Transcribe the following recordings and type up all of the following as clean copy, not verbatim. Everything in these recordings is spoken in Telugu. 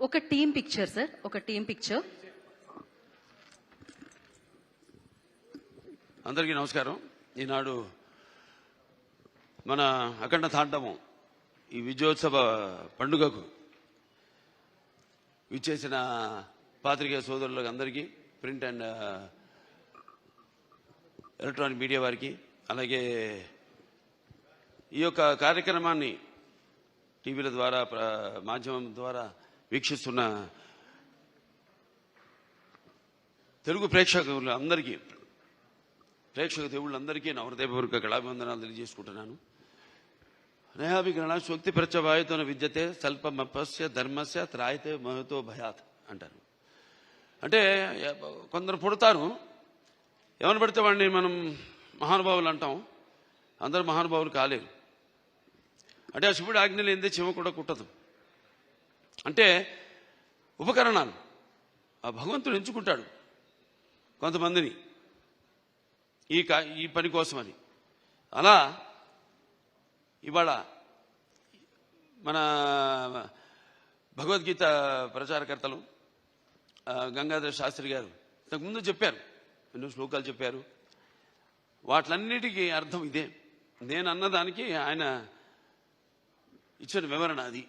ఒక టీం పిక్చర్ సార్, ఒక టీం పిక్చర్. అందరికీ నమస్కారం. ఈనాడు మన అఖండ తాండవం ఈ విజయోత్సవ పండుగకు విచ్చేసిన పాత్రికేయ సోదరులకు అందరికీ, ప్రింట్ అండ్ ఎలక్ట్రానిక్ మీడియా వారికి, అలాగే ఈ యొక్క కార్యక్రమాన్ని టీవీల ద్వారా మాధ్యమం ద్వారా వీక్షిస్తున్న తెలుగు ప్రేక్షకులందరికీ, ప్రేక్షక దేవుళ్ళందరికీ నా హృదయపూర్వక కళాభివందనాలు తెలియజేసుకుంటున్నాను. నయాభిగణ శక్తి ప్రత్యవాయుతోన విద్యతే స్వల్పమపస్య ధర్మస్య త్రాయితే మహతో భయాత్ అంటారు. అంటే కొందరు పుడతారు, ఎవరు పడితే వాడిని మనం మహానుభావులు అంటాం. అందరూ మహానుభావులు కాలేరు. అంటే ఆ శివుడు ఆజ్ఞ లేనిదే చెమ కూడా కుట్టదు. అంటే ఉపకరణాలు ఆ భగవంతుడు ఎంచుకుంటాడు కొంతమందిని ఈ పని కోసమని. అలా ఇవాళ మన భగవద్గీత ప్రచారకర్తలు గంగాధర శాస్త్రి గారు ఇంతకుముందు చెప్పారు, ఎన్నో శ్లోకాలు చెప్పారు. వాటిలన్నిటికీ అర్థం ఇదే. నేను అన్నదానికి ఆయన ఇచ్చిన వివరణ అది.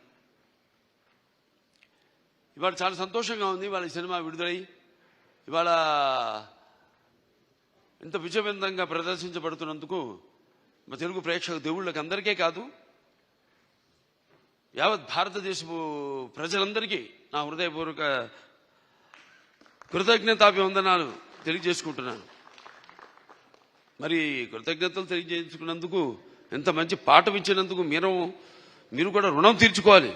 ఇవాళ చాలా సంతోషంగా ఉంది. ఇవాళ ఈ సినిమా విడుదలై ఇవాళ ఇంత విజయవంతంగా ప్రదర్శించబడుతున్నందుకు మా తెలుగు ప్రేక్షక దేవుళ్ళకి అందరికీ కాదు, యావత్ భారతదేశపు ప్రజలందరికీ నా హృదయపూర్వక కృతజ్ఞతాభివందనాలు తెలియజేసుకుంటున్నాను. మరి కృతజ్ఞతలు తెలియజేసుకున్నందుకు, ఎంత మంచి పాఠం ఇచ్చినందుకు మీరు కూడా రుణం తీర్చుకోవాలి.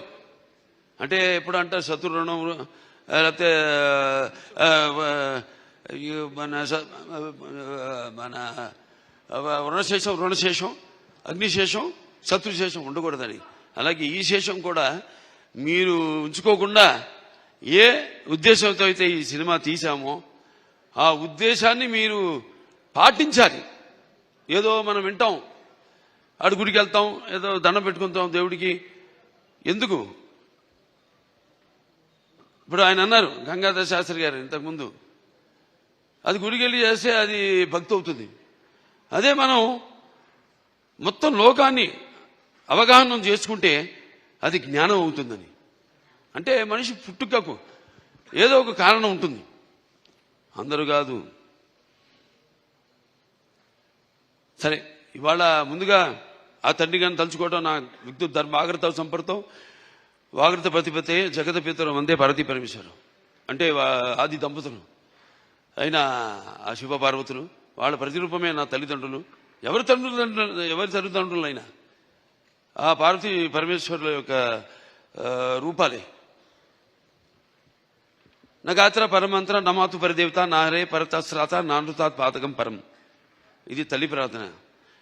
అంటే ఎప్పుడు అంటారు శత్రు రుణం, లేకపోతే మన రుణశేషం అగ్నిశేషం శత్రుశేషం ఉండకూడదని. అలాగే ఈ శేషం కూడా మీరు ఉంచుకోకుండా ఏ ఉద్దేశంతో అయితే ఈ సినిమా తీసామో ఆ ఉద్దేశాన్ని మీరు పాటించాలి. ఏదో మనం వింటాం, గుడికి వెళ్తాం, ఏదో దండం పెట్టుకుంటాం దేవుడికి, ఎందుకు? ఇప్పుడు ఆయన అన్నారు గంగాధర శాస్త్రి గారు ఇంతకుముందు, అది గుడికి వెళ్ళి చేస్తే అది భక్తి అవుతుంది. అదే మనం మొత్తం లోకాన్ని అవగాహన చేసుకుంటే అది జ్ఞానం అవుతుందని. అంటే మనిషి పుట్టుకకు ఏదో ఒక కారణం ఉంటుంది, అందరూ కాదు. సరే, ఇవాళ ముందుగా ఆ తండ్రి గారిని తలుచుకోవడం నా విద్యుత్ ధర్మ ఆగ్రత సంపర్తం వాగ్రత ప్రతిపతే జగత పితరం వందే పార్వతీ పరమేశ్వరం. అంటే ఆది దంపతులు అయిన ఆ శివ పార్వతులు, వాళ్ళ ప్రతిరూపమే నా తల్లిదండ్రులు. ఎవరి తల్లిదండ్రులైనా ఆ పార్వతీ పరమేశ్వరుల యొక్క రూపాలే. నగాత్ర పరమంత్ర నమాతు పరిదేవత నాహరే పరతశ్రాత నానృతాత్ పాతకం పరం. ఇది తల్లి ప్రార్థన.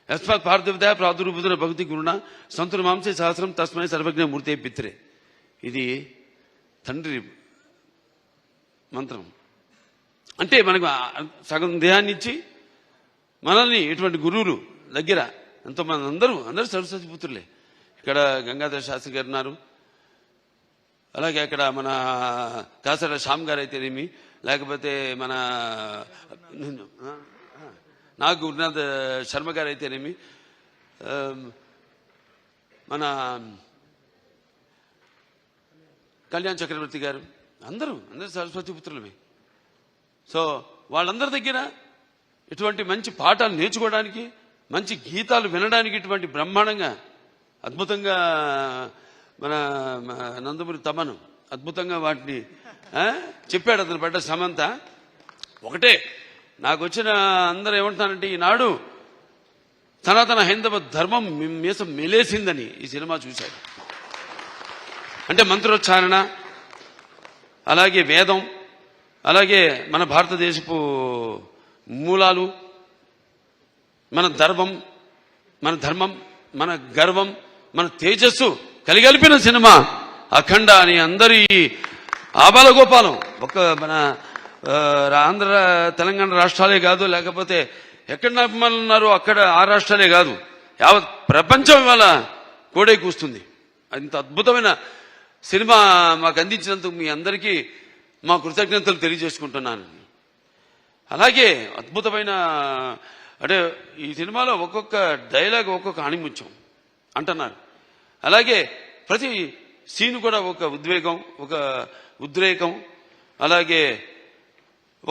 యస్మాత్ పార్థివదయ ప్రాదుర్భుతుల భక్తి గురుణ సంతుల మాంసే సహస్రం తస్మై సర్వజ్ఞ మూర్తే పిత్రే. ఇది తండ్రి మంత్రం. అంటే మనకు సగం దేహాన్ని ఇచ్చి మనల్ని ఇటువంటి గురువులు దగ్గర ఎంతోమంది, అందరూ సరస్వతి పుత్రులే. ఇక్కడ గంగాధర శాస్త్రి గారు ఉన్నారు, అలాగే అక్కడ మన కాసర శ్యామ్ గారు అయితేనేమి, లేకపోతే మన నాగ్ గురునాథ్ శర్మ గారు అయితేనేమి, మన కళ్యాణ్ చక్రవర్తి గారు, అందరూ సరస్వతి పుత్రులమే. సో వాళ్ళందరి దగ్గర ఇటువంటి మంచి పాఠాలు నేర్చుకోవడానికి, మంచి గీతాలు వినడానికి ఇటువంటి బ్రహ్మాండంగా అద్భుతంగా మన నందమూరి తమను అద్భుతంగా వాటిని చెప్పాడు. అతను పడ్డ శ్రమంతా ఒకటే. నాకు వచ్చిన అందరూ ఏమంటున్నారంటే, ఈనాడు సనాతన హైందవ ధర్మం మీసం మెలేసిందని ఈ సినిమా చూశాడు. అంటే మంత్రోచ్చారణ, అలాగే వేదం, అలాగే మన భారతదేశపు మూలాలు, మన ధర్మం, మన గర్వం, మన తేజస్సు కలిగలిపిన సినిమా అఖండ అని అందరి ఆబాలగోపాలం. ఒక మన ఆంధ్ర తెలంగాణ రాష్ట్రాలే కాదు, లేకపోతే ఎక్కడ అభిమానులు ఉన్నారో అక్కడ ఆ రాష్ట్రాలే కాదు, యావత్ ప్రపంచం ఇవాళ కోడై కూస్తుంది. అంత అద్భుతమైన సినిమా మాకు అందించినందుకు మీ అందరికీ మా కృతజ్ఞతలు తెలియజేసుకుంటున్నాను. అలాగే అద్భుతమైన అంటే ఈ సినిమాలో ఒక్కొక్క డైలాగ్ ఒక్కొక్క ఆణిముత్యం అంటున్నారు. అలాగే ప్రతి సీన్ కూడా ఒక ఉద్వేగం, ఒక ఉద్రేకం, అలాగే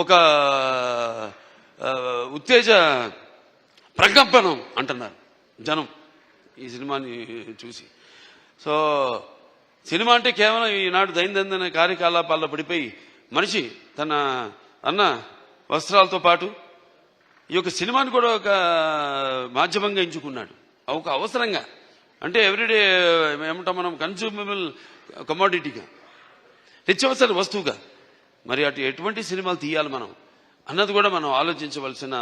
ఒక ఉత్తేజ ప్రకంపనం అంటున్నారు జనం ఈ సినిమాని చూసి. సో సినిమా అంటే కేవలం ఈనాడు దైనందిన కార్యకలాపాల్లో పడిపోయి మనిషి తన అన్న వస్త్రాలతో పాటు ఈ యొక్క సినిమాని కూడా ఒక మాధ్యమంగా ఎంచుకున్నాడు, ఒక అవసరంగా. అంటే ఎవ్రీడే ఏమంటాం మనం, కన్స్యూమబుల్ కమోడిటీగా, నిత్యవసర వస్తువుగా. మరి ఎటువంటి సినిమాలు తీయాలి మనం అన్నది కూడా మనం ఆలోచించవలసిన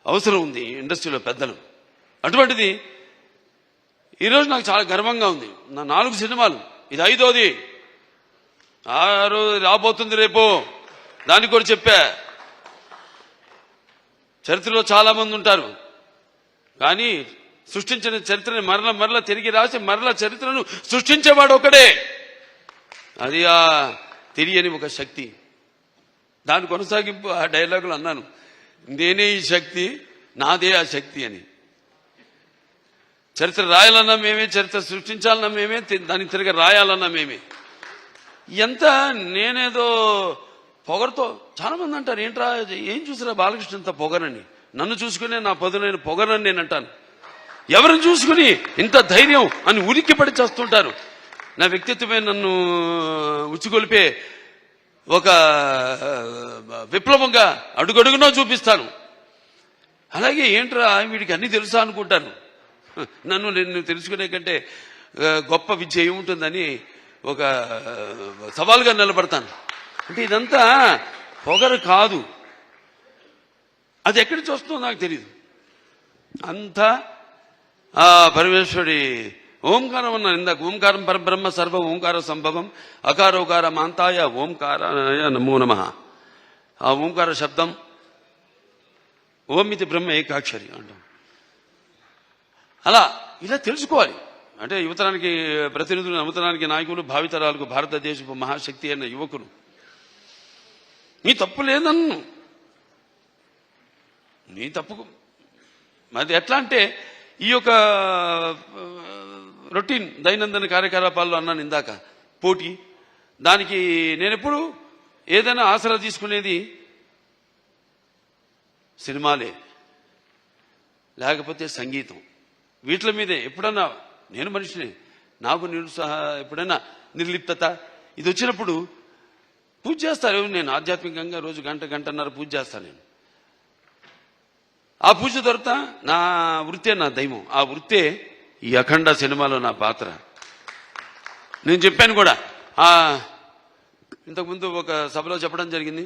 అవసరం ఉంది ఇండస్ట్రీలో పెద్దలు. అటువంటిది ఈరోజు నాకు చాలా గర్వంగా ఉంది. నా 4 సినిమాలు, ఇది 5వది, 6 రాబోతుంది రేపు. దానికి కూడా చెప్పా, చరిత్రలో చాలా మంది ఉంటారు, కానీ సృష్టించిన చరిత్రని మరల తిరిగి రాసి మరల చరిత్రను సృష్టించేవాడు ఒకడే. అది ఆ తెలియని ఒక శక్తి. దాని కొనసాగింపు ఆ డైలాగులు అన్నాను, నేనే ఈ శక్తి, నాదే ఆ శక్తి అని. చరిత్ర రాయాలన్నా మేమే, చరిత్ర సృష్టించాలన్నా మేమే, దానికి తిరిగి రాయాలన్నా మేమే. ఎంత నేనేదో పొగరుతో, చాలా మంది అంటారు, ఏంట్రా ఏం చూసిరా బాలకృష్ణ ఇంత పొగరని. నన్ను చూసుకునే నా పదునైన పొగరని నేను అంటాను. ఎవరిని చూసుకుని ఇంత ధైర్యం అని ఉలిక్కి పడి చేస్తుంటారు. నా వ్యక్తిత్వమే నన్ను ఉచ్చిగొలిపే ఒక విప్లవంగా అడుగడుగునో చూపిస్తాను. అలాగే ఏంట్రా వీడికి అన్ని తెలుసా అనుకుంటాను. నేను తెలుసుకునే కంటే గొప్ప విద్య ఏముంటుందని ఒక సవాల్గా నిలబడతాను. అంటే ఇదంతా పొగరు కాదు, అది ఎక్కడి నుంచి వస్తుందో నాకు తెలియదు. అంతా ఆ పరమేశ్వరుడి ఓంకారం అన్నాను ఇందాక. ఓంకారం పరబ్రహ్మ సర్వ ఓంకార సంభవం అకారోకార మాంతాయ ఓంకారాయ నమో నమః. ఆ ఓంకార శబ్దం ఓం ఇది బ్రహ్మ ఏకాక్షరి అంటాం. అలా ఇలా తెలుసుకోవాలి. అంటే యువతరానికి ప్రతినిధులు, నవతరానికి నాయకులు, భావితరాలకు భారతదేశపు మహాశక్తి అయిన యువకులు. నీ తప్పు లేదన్ను, నీ తప్పుకు అది ఎట్లా అంటే ఈ యొక్క రొటీన్ దైనందిన కార్యకలాపాల్లో అన్నాను ఇందాక, పోటీ. దానికి నేనెప్పుడు ఏదైనా ఆసరా తీసుకునేది సినిమాలే, లేకపోతే సంగీతం. వీటి మీదే ఎప్పుడన్నా నేను మనిషిని, నాకు ఎప్పుడైనా నిర్లిప్తత ఇది వచ్చినప్పుడు పూజ చేస్తారు. నేను ఆధ్యాత్మికంగా రోజు గంటన్నర పూజ చేస్తాను. నేను ఆ పూజ దొరుకుతా నా వృత్తే నా దైవం. ఆ వృత్తే ఈ అఖండ సినిమాలో నా పాత్ర. నేను చెప్పాను కూడా, ఇంతకుముందు ఒక సభలో చెప్పడం జరిగింది.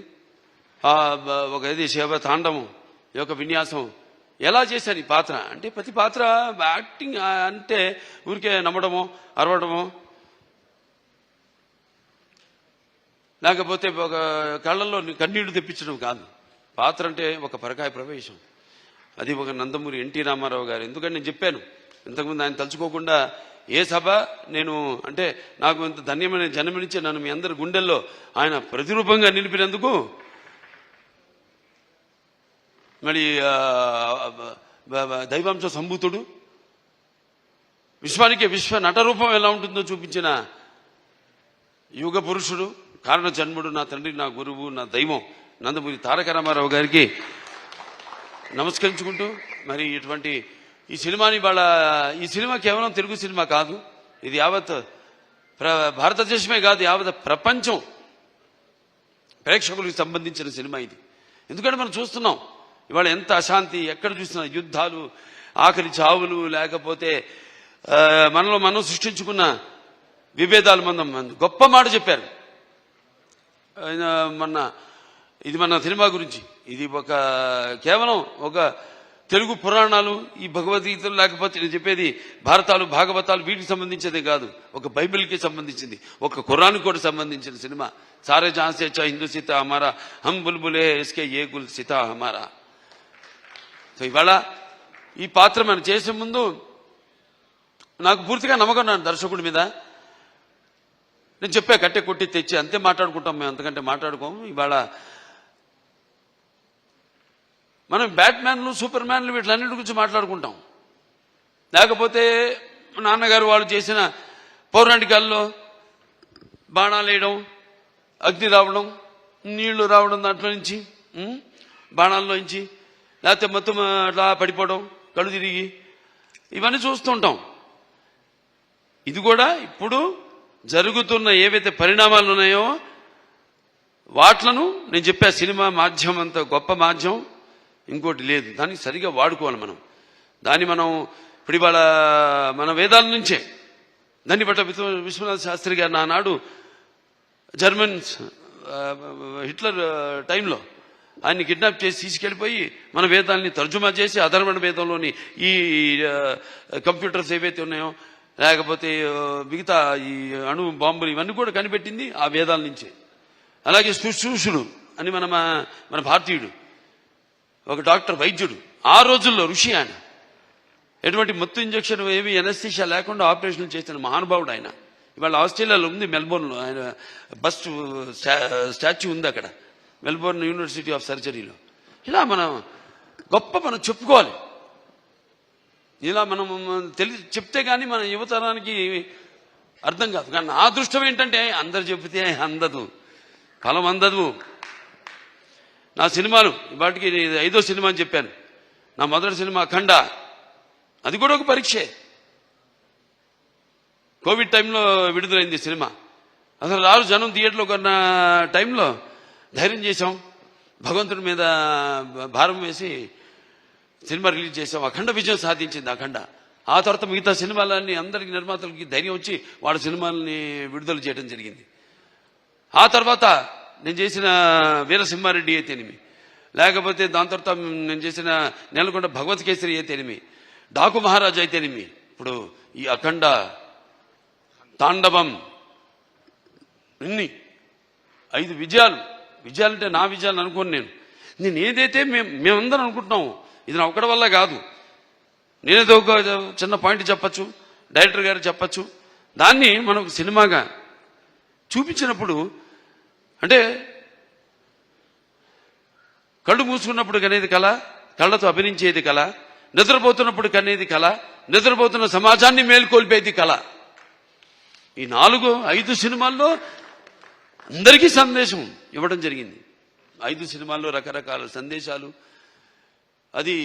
ఒక ఇది శివ తాండవం యొక్క విన్యాసం ఎలా చేశాను ఈ పాత్ర అంటే, ప్రతి పాత్ర యాక్టింగ్ అంటే ఊరికే నమ్మడమో అరవడమో, లేకపోతే ఒక కళ్ళల్లో కన్నీళ్లు తెప్పించడం కాదు. పాత్ర అంటే ఒక పరకాయ ప్రవేశం. అది ఒక నందమూరి ఎన్టీ రామారావు గారు. ఎందుకంటే నేను చెప్పాను ఇంతకుముందు, ఆయన తలుచుకోకుండా ఏ సభ నేను అంటే నాకు ఇంత ధన్యమైన జన్మనిచ్చే నన్ను మీ అందరి గుండెల్లో ఆయన ప్రతిరూపంగా నిలిపినందుకు, మరి దైవాంశ సంభూతుడు, విశ్వానికి విశ్వ నటరూపం ఎలా ఉంటుందో చూపించిన యుగ పురుషుడు, కారణ జన్ముడు, నా తండ్రి, నా గురువు, నా దైవం నందమూరి తారక రామారావు గారికి నమస్కరించుకుంటూ, మరి ఇటువంటి ఈ సినిమాని ఈ సినిమా కేవలం తెలుగు సినిమా కాదు, ఇది యావత్ భారతదేశమే కాదు, యావత్ ప్రపంచం ప్రేక్షకులకు సంబంధించిన సినిమా ఇది. ఎందుకంటే మనం చూస్తున్నాం ఇవాళ ఎంత అశాంతి, ఎక్కడ చూసినా యుద్ధాలు, ఆకలి చావులు, లేకపోతే మనలో మనం సృష్టించుకున్న విభేదాలు. మనం గొప్ప మాట చెప్పారు ఇది మన సినిమా గురించి. ఇది కేవలం ఒక తెలుగు పురాణాలు, ఈ భగవద్గీతలు, లేకపోతే నేను చెప్పేది భారతాలు, భాగవతాలు వీటికి సంబంధించేదే కాదు, ఒక బైబిల్కి సంబంధించింది, ఒక ఖురాన్ కూడా సంబంధించిన సినిమా. సారే జహాं से अच्छा हिंदू सीता हमारा, हम बुलबुले इसके ये गुल सीता हमारा. సో ఇవాళ ఈ పాత్ర మనం చేసే ముందు నాకు పూర్తిగా నమ్మకం నా దర్శకుడి మీద. నేను చెప్పా కట్టె కొట్టి తెచ్చి అంతే మాట్లాడుకుంటాం మేము, అంతకంటే మాట్లాడుకోము. ఇవాళ మనం బ్యాట్మ్యాన్లు సూపర్ మ్యాన్లు వీటిలన్నిటి గురించి మాట్లాడుకుంటాం. లేకపోతే నాన్నగారు వాళ్ళు చేసిన పౌరాణికాల్లో బాణాలు వేయడం, అగ్ని రావడం, నీళ్లు రావడం, దాంట్లో నుంచి బాణాల్లో నుంచి, లేకపోతే మొత్తం అట్లా పడిపోవడం, కళ్ళు తిరిగి, ఇవన్నీ చూస్తుంటాం. ఇది కూడా ఇప్పుడు జరుగుతున్న ఏవైతే పరిణామాలు ఉన్నాయో వాట్లను నేను చెప్పా. సినిమా మాధ్యమం అంత గొప్ప మాధ్యమం ఇంకోటి లేదు. దాన్ని సరిగా వాడుకోవాలి మనం. దాన్ని మనం ఇప్పుడు ఇవాళ మన వేదాల నుంచే దాన్ని బట్ట విశ్వనాథ శాస్త్రి గారు నానాడు జర్మన్స్ హిట్లర్ టైంలో ఆయన్ని కిడ్నాప్ చేసి తీసుకెళ్లిపోయి మన వేదాలని తర్జుమా చేసి అధర్వణ వేదంలోని ఈ కంప్యూటర్స్ ఏవైతే ఉన్నాయో, లేకపోతే మిగతా ఈ అణు బాంబులు ఇవన్నీ కూడా కనిపెట్టింది ఆ వేదాల నుంచే. అలాగే శుశ్రూషుడు అని మన భారతీయుడు ఒక డాక్టర్, వైద్యుడు, ఆ రోజుల్లో ఋషి ఆయన. ఎటువంటి మత్తు ఇంజక్షన్ ఏమి ఎనస్థీషియా లేకుండా ఆపరేషన్లు చేసిన మహానుభావుడు ఆయన. ఇవాళ ఆస్ట్రేలియాలో ఉంది, మెల్బోర్న్లో ఆయన బస్ట్ స్టాచ్యూ ఉంది అక్కడ, మెల్బోర్న్ యూనివర్సిటీ ఆఫ్ సర్జరీలో. ఇలా మనం చెప్పుకోవాలి. ఇలా మనం చెప్తే కానీ మన యువతరానికి అర్థం కాదు. కానీ నా అదృష్టం ఏంటంటే అందరు చెబితే అందదు, ఫలం అందదు. నా సినిమాలు వాటికి 5వ సినిమా అని చెప్పాను. నా మొదటి సినిమా అఖండ, అది కూడా ఒక పరీక్షే. కోవిడ్ టైంలో విడుదలైంది సినిమా. అసలు రారు జనం థియేటర్లో కొన్న టైంలో ధైర్యం చేశాం, భగవంతుడి మీద భారం వేసి సినిమా రిలీజ్ చేసాం. అఖండ విజయం సాధించింది అఖండ. ఆ తర్వాత మిగతా సినిమాలన్నీ అందరికీ నిర్మాతలకి ధైర్యం వచ్చి వాళ్ళ సినిమాలని విడుదల చేయడం జరిగింది. ఆ తర్వాత నేను చేసిన వీరసింహారెడ్డి అయితేనేమి, లేకపోతే దాని తర్వాత నేను చేసిన నెలకొండ భగవత్ కేసరి అయితేనేమి, డాకు మహారాజు అయితేనేమి, ఇప్పుడు ఈ అఖండ, తాండవం, ఇన్ని 5 విజయాలంటే నా విజయాలు అనుకోను. నేను ఏదైతే మేమందరం అనుకుంటున్నాము ఇది నా ఒక్కడి వల్ల కాదు. నేనేదో ఒక చిన్న పాయింట్ చెప్పచ్చు, డైరెక్టర్ గారు చెప్పచ్చు, దాన్ని మనకు సినిమాగా చూపించినప్పుడు అంటే కళ్ళు మూసుకున్నప్పుడు కనేది కళ, కళ్ళతో అభినయించేది కళ, నిద్రపోతున్నప్పుడు కనేది కళ, నిద్రపోతున్న సమాజాన్ని మేల్కొల్పేది కళ. ఈ 4-5 సినిమాల్లో అందరికీ సందేశం ఇవ్వడం జరిగింది. 5 సినిమాల్లో రకరకాల సందేశాలు. అది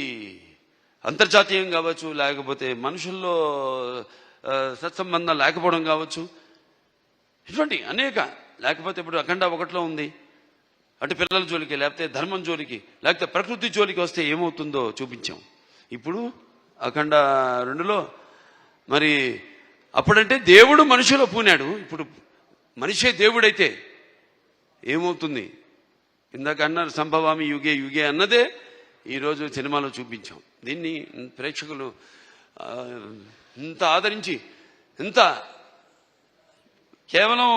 అంతర్జాతీయం కావచ్చు, లేకపోతే మనుషుల్లో సత్సంబంధం లేకపోవడం కావచ్చు, ఇటువంటి అనేక. లేకపోతే ఇప్పుడు అఖండ 1లో ఉంది, అటు పిల్లల జోలికి, లేకపోతే ధర్మం జోలికి, లేకపోతే ప్రకృతి జోలికి వస్తే ఏమవుతుందో చూపించాం. ఇప్పుడు అఖండ 2లో మరి అప్పుడంటే దేవుడు మనిషిలో పూనాడు, ఇప్పుడు మనిషే దేవుడైతే ఏమవుతుంది? ఇందాక అన్నారు సంభవామి యుగే యుగే అన్నదే ఈరోజు సినిమాలో చూపించాం. దీన్ని ప్రేక్షకులు ఇంత ఆదరించి, ఇంత కేవలం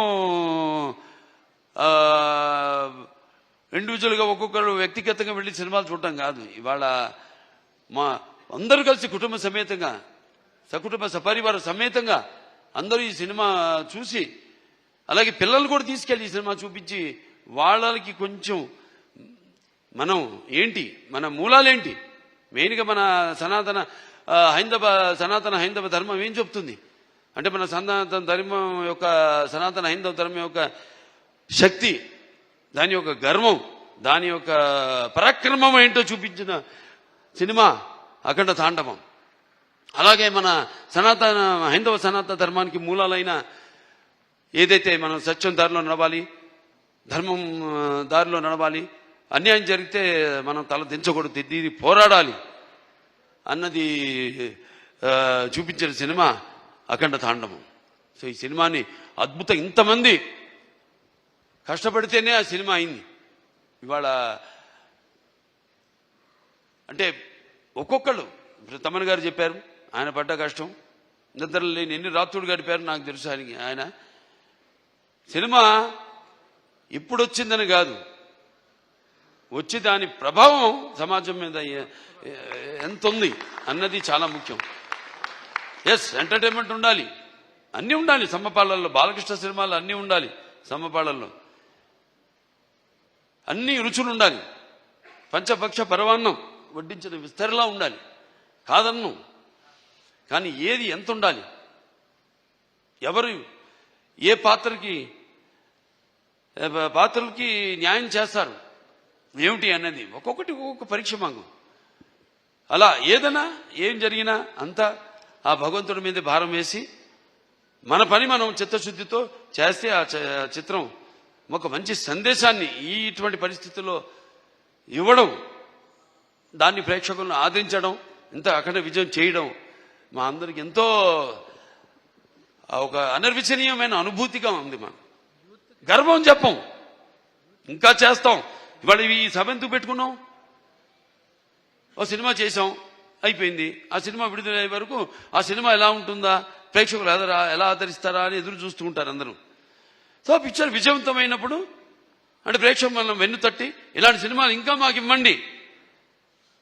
ఇండివిజువల్గా ఒక్కొక్కరు వ్యక్తిగతంగా వెళ్ళి సినిమాలు చూడటం కాదు. ఇవాళ మా అందరూ కలిసి కుటుంబ సమేతంగా, సకుటుంబ సపరివార సమేతంగా అందరూ ఈ సినిమా చూసి, అలాగే పిల్లలు కూడా తీసుకెళ్ళి ఈ సినిమా చూపించి వాళ్ళకి కొంచెం మనం ఏంటి, మన మూలాలేంటి, మెయిన్గా మన సనాతన హైందవ ధర్మం ఏం చెప్తుంది అంటే, మన సనాతన ధర్మం యొక్క, సనాతన హైందవ ధర్మం యొక్క శక్తి, దాని యొక్క గర్వం, దాని యొక్క పరాక్రమం ఏంటో చూపించిన సినిమా అఖండ తాండవం. అలాగే మన హైందవ సనాతన ధర్మానికి మూలాలైన ఏదైతే మనం సత్యం దారిలో నడవాలి, ధర్మం దారిలో నడవాలి, అన్యాయం జరిగితే మనం తల దించకూడదు, తిరిగి పోరాడాలి అన్నది చూపించిన సినిమా అఖండ తాండవం. సో ఈ సినిమాని అద్భుతం, ఇంతమంది కష్టపడితేనే ఆ సినిమా అయింది. ఇవాళ అంటే ఒక్కొక్కళ్ళు, ఇప్పుడు తమన్ గారు చెప్పారు ఆయన పడ్డ కష్టం, నిద్ర లేని ఎన్ని రాత్రులు గడిపారు నాకు తెలుసు. ఆయన సినిమా ఇప్పుడు వచ్చిందని కాదు, వచ్చి దాని ప్రభావం సమాజం మీద ఎంత ఉంది అన్నది చాలా ముఖ్యం. ఎస్, ఎంటర్టైన్మెంట్ ఉండాలి, అన్నీ ఉండాలి సమ్మపాళ్ళల్లో. బాలకృష్ణ సినిమాలు అన్నీ ఉండాలి సమ్మపాళ్ళల్లో. అన్ని రుచులు ఉండాలి. పంచపక్ష పరవాన్నం వడ్డించిన విస్తరలా ఉండాలి, కాదన్ను. కానీ ఏది ఎంత ఉండాలి, ఎవరు ఏ పాత్రలకి న్యాయం చేస్తారు ఏమిటి అన్నది ఒక్కొక్కటి ఒక్కొక్క పరీక్ష మాకు. అలా ఏదైనా ఏం జరిగినా అంతా ఆ భగవంతుడి మీద భారం వేసి మన పని మనం చిత్తశుద్ధితో చేస్తే ఆ చిత్రం ఒక మంచి సందేశాన్ని ఇటువంటి పరిస్థితుల్లో ఇవ్వడం, దాన్ని ప్రేక్షకులను ఆదరించడం, ఇంత అఖండ విజయం చేయడం మా అందరికి ఎంతో ఒక అనిర్వచనీయమైన అనుభూతిగా ఉంది. మనం గర్వం చెప్పం, ఇంకా చేస్తాం. ఇవాళ ఈ సభ ఎందుకు పెట్టుకున్నాం? ఓ సినిమా చేసాం, అయిపోయింది. ఆ సినిమా విడుదలయ్యే వరకు ఆ సినిమా ఎలా ఉంటుందా, ప్రేక్షకులు ఎలా ఆదరిస్తారా అని ఎదురు చూస్తూ ఉంటారు అందరూ. సో పిక్చర్ విజయవంతమైనప్పుడు అంటే ప్రేక్షకులు మనం వెన్ను తట్టి ఇలాంటి సినిమాలు ఇంకా మాకు ఇవ్వండి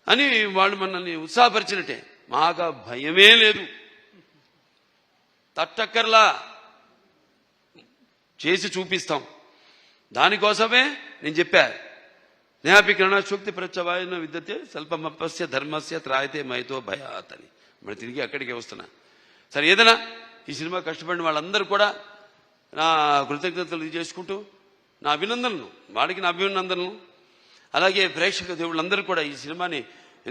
అని వాళ్ళు మనల్ని ఉత్సాహపరిచినట్టే. మాకు భయమే లేదు, తట్టక్కర్లా, చేసి చూపిస్తాం. దానికోసమే నేను చెప్పా, జ్ఞాపికరణ శక్తి ప్రత్యవాయన విద్యతే స్వల్పమపస్య ధర్మస్య త్రాయతే మైతో భయాత్ అని. మరి తిరిగి అక్కడికే వస్తున్నా. సరే, ఏదైనా ఈ సినిమా కష్టపడిన వాళ్ళందరూ కూడా నా కృతజ్ఞతలు చేసుకుంటూ నా అభినందనలు, వాడికి నా అభినందనలు, అలాగే ప్రేక్షక దేవుళ్ళందరూ కూడా ఈ సినిమాని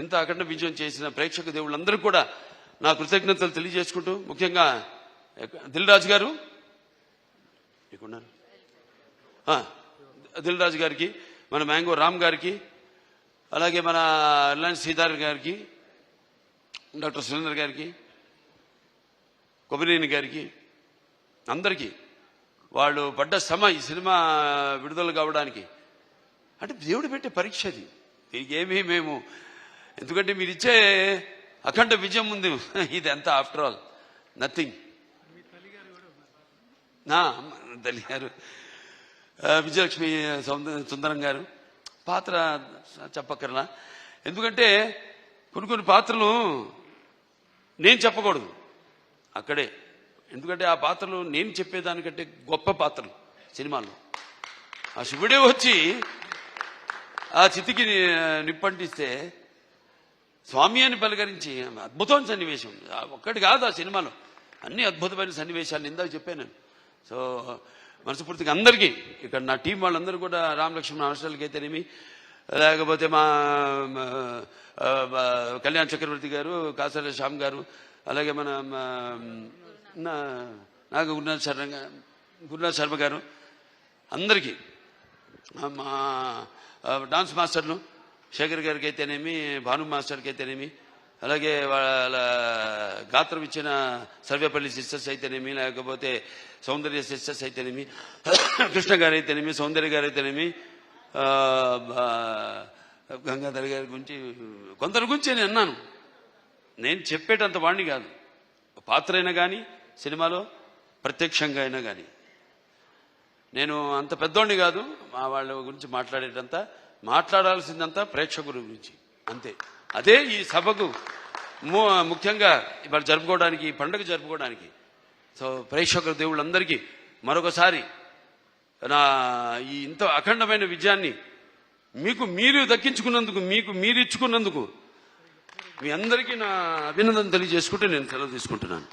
ఎంత అఖండ విజయం చేసిన ప్రేక్షక దేవుళ్ళందరూ కూడా నా కృతజ్ఞతలు తెలియజేసుకుంటూ, ముఖ్యంగా దిల్ రాజు గారు దిల్ రాజు గారికి, మన మ్యాంగో రామ్ గారికి, అలాగే మన రిలయన్స్ శ్రీధర్ గారికి, డాక్టర్ సురేందర్ గారికి, కొబినేని గారికి, అందరికీ వాళ్ళు పడ్డ శ్రమ ఈ సినిమా విడుదల కావడానికి అంటే దేవుడు పెట్టే పరీక్ష అది. దీనికి ఏమీ మేము, ఎందుకంటే మీరు ఇచ్చే అఖండ విజయం ఉంది, ఇది అంతా ఆఫ్టర్ ఆల్ నథింగ్. నా తల్లి గారు విజయలక్ష్మి సుందరం గారు పాత్ర చెప్పక్కర్లా. ఎందుకంటే కొన్ని పాత్రలు నేను చెప్పకూడదు అక్కడే, ఎందుకంటే ఆ పాత్రలు నేను చెప్పేదానికంటే గొప్ప పాత్రలు సినిమాల్లో. ఆ శివుడే వచ్చి ఆ చితికి నిప్పంటిస్తే స్వామి అని పలకరించి అద్భుతమైన సన్నివేశం. ఒక్కటి కాదు ఆ సినిమాలో, అన్ని అద్భుతమైన సన్నివేశాలు ఇందాక చెప్పాను నేను. సో మనస్ఫూర్తిగా అందరికీ, ఇక్కడ నా టీం వాళ్ళందరూ కూడా, రామ్ లక్ష్మణ్ హాస్టల్కి అయితేనేమి, లేకపోతే మా కళ్యాణ్ చక్రవర్తి గారు, కాసాల శ్యామ్ గారు, అలాగే మన నాగ గురునాథ్ శర్మ గారు, అందరికీ, మా డాన్స్ మాస్టర్లు శేఖర్ గారికి అయితేనేమి, భాను మాస్టర్కి అయితేనేమి, అలాగే వాళ్ళ గాత్రం ఇచ్చిన సర్వేపల్లి సిస్టర్స్ అయితేనేమి, లేకపోతే సౌందర్య సిస్టర్స్ అయితేనేమి, కృష్ణ గారు అయితేనేమి, సౌందర్య గారు అయితేనేమి, గంగాధర్ గారి గురించి, కొందరి గురించి నేను అన్నాను. నేను చెప్పేటంత వాడిని కాదు, పాత్ర అయినా కానీ సినిమాలో ప్రత్యక్షంగా అయినా కానీ నేను అంత పెద్దోడిని కాదు. మా వాళ్ళ గురించి మాట్లాడాల్సిందంతా ప్రేక్షకుల గురించి అంతే. అదే ఈ సభకు ముఖ్యంగా ఇవాళ జరుపుకోవడానికి, ఈ పండుగ జరుపుకోవడానికి. సో ప్రేక్షకుల దేవుళ్ళందరికీ మరొకసారి నా ఈ ఇంత అఖండమైన విజయాన్ని మీకు మీరు దక్కించుకున్నందుకు, మీకు మీరు ఇచ్చుకున్నందుకు మీ అందరికీ నా అభినందన తెలియజేసుకుంటూ నేను సెలవు తీసుకుంటున్నాను.